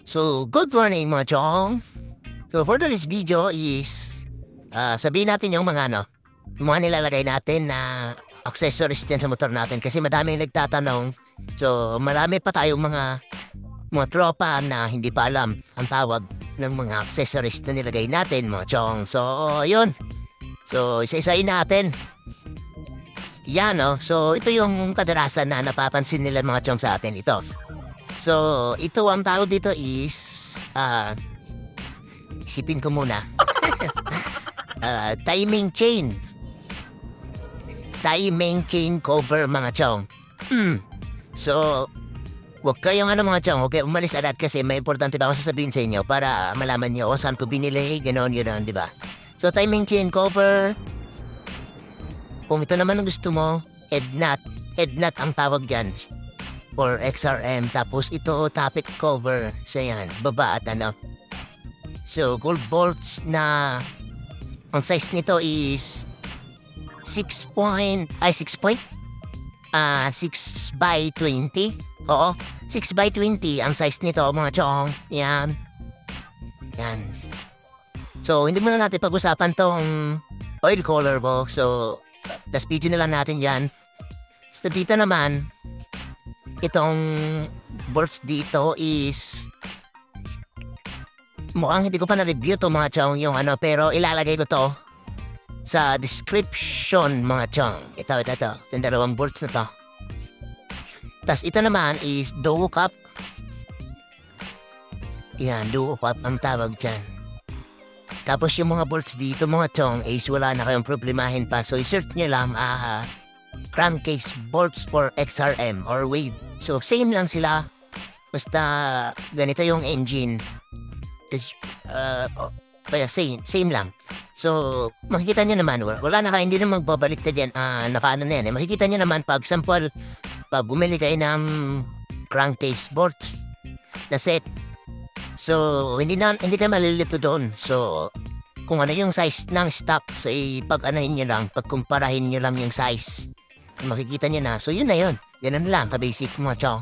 So, good morning mga chong. So, for today's video is, sabihin natin yung mga yung mga nilalagay natin na accessories dyan sa motor natin kasi madaming nagtatanong. So, marami pa tayong mga tropa na hindi pa alam ang tawag ng mga accessories na nilagay natin mga chong. So, yun. So, isa-isain natin. Yan, no? So, ito yung kadalasan na napapansin nila mga chong sa atin ito. So, ito ang tawag dito is, isipin ko muna. Timing chain. Timing chain cover mga chong. So, huwag kayong mga chong, huwag kayong umalis agad kasi may importante ba akong sasabihin sa inyo para malaman nyo kung saan ko binili, gano'n, di ba? So, timing chain cover. Kung ito naman ang gusto mo, head nut ang tawag dyan. For XRM, tapos ito tappet cover. So yan, baba at So, gold bolts na ang size nito is 6 by 20. Oo, 6 by 20 ang size nito mga chong. Yan. Yan. So, hindi muna natin pag-usapan tong oil color mo. So, das video na lang natin yan. So, dito naman, itong bolts dito is mukhang hindi ko pa na-review to mga chong yung pero ilalagay ko to sa description mga chong. Ito. Yung dalawang bolts na to. Tas ito naman is duo cup. Yan, duo cup ang tawag dyan. Tapos yung mga bolts dito mga chong is wala na kayong problemahin pa. So i-search nyo lang crankcase bolts for XRM or Wave. So, same lang sila. Basta, ganito yung engine. Kaya same lang. So, makikita nyo naman, wala na kayo, hindi na magbabalik na dyan, nakaano na yan. Makikita nyo naman, pag sample, pag bumili kayo ng crankcase bolts na set. So, hindi kayo malilito doon. So, kung ano yung size ng stock, so, pag-anahin nyo lang, pagkumparahin nyo lang yung size. So, makikita nyo na. So, yun na yun. Ganun lang, ka-basic mga chong.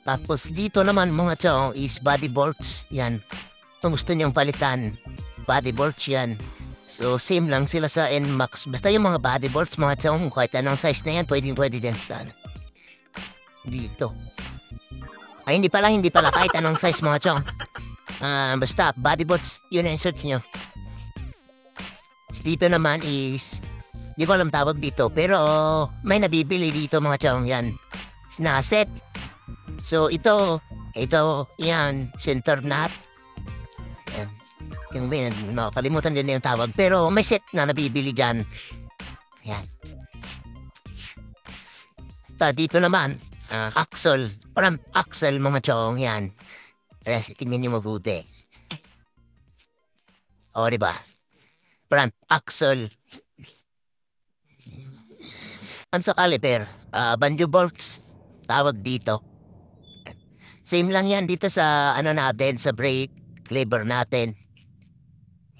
Tapos dito naman mga chong is body bolts. Yan. Kung gusto nyong palitan, body bolts yan. So same lang sila sa NMAX. Basta yung mga body bolts mga chong, kahit anong size na yan, pwede din sa dito. Ay hindi pala, kahit anong size mga chong. Basta body bolts, yun ang search nyo. Dito naman is, di ko alam tawag dito, pero may nabibili dito mga chong yan. Sinaset. So ito, yan, center nut. Yan. Yung kalimutan din yung tawag, pero may set na nabibili dyan. Yan. Dito naman, axle, parang axle mga chong, yan. Tingnan nyo mabuti. O, diba? Front axle. Sa caliper, banjo bolts, tawag dito. Same lang yan dito sa natin, sa brake lever natin.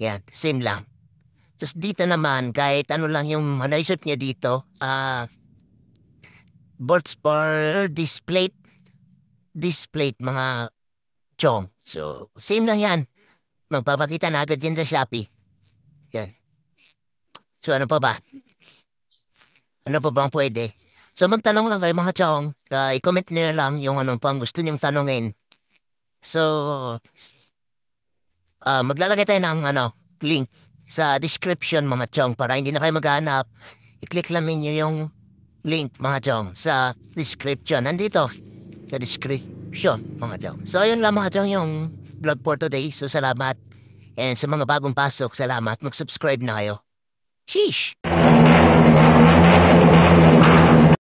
Yan, same lang. Just dito naman, kahit ano lang yung naisip nyo dito, bolts for display mga chong. So, same lang yan. Magpapakita na agad yan sa Shopee. Yan. So, ano pa ba? Ano pa bang pwede? So, magtanong lang kayo mga chong. I-comment nyo lang yung pang gusto nyong tanongin. So, maglalagay tayo ng link sa description mga chong para hindi na kayo maghanap. I-click lang ninyo yung link mga chong sa description. Nandito sa description mga chong. So, ayun lang mga chong yung vlog for today. So, salamat. And sa mga bagong pasok, salamat. Mag-subscribe na kayo. Sheesh!